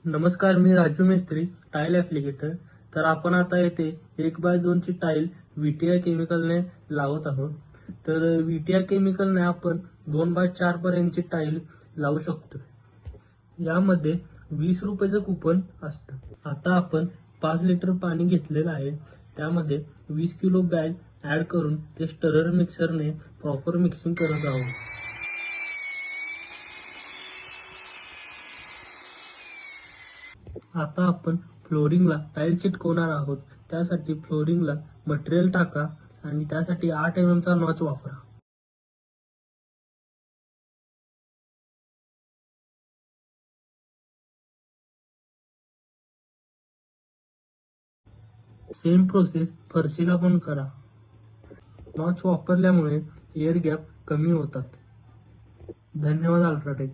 नमस्कार, मी राजू मिस्त्री, टाईल ॲप्लिकेटर. तर आपण आता येथे 1x2 ची टाईल व्हीटीआय केमिकलने लावत आहोत. तर व्हीटीआय केमिकलने आपण 2x4 पर्यंतची टाईल लावू शकतो. यामध्ये 20 रुपयाचं कुपन असतं. आता आपण 5 लिटर पाणी घेतलेलं आहे. त्यामध्ये 20 किलो बॅग ॲड करून ते स्टरर मिक्सरने प्रॉपर मिक्सिंग करत आहोत. आता आपण फ्लोरिंगला टाईल चिटकवणार आहोत. त्यासाठी फ्लोरिंगला मटेरियल टाका आणि त्यासाठी 8 mm चा नॉच वापरा. सेम प्रोसेस फरशीला पण करा. नॉच वापरल्यामुळे एअर गॅप कमी होतात. धन्यवाद अल्ट्राटेक.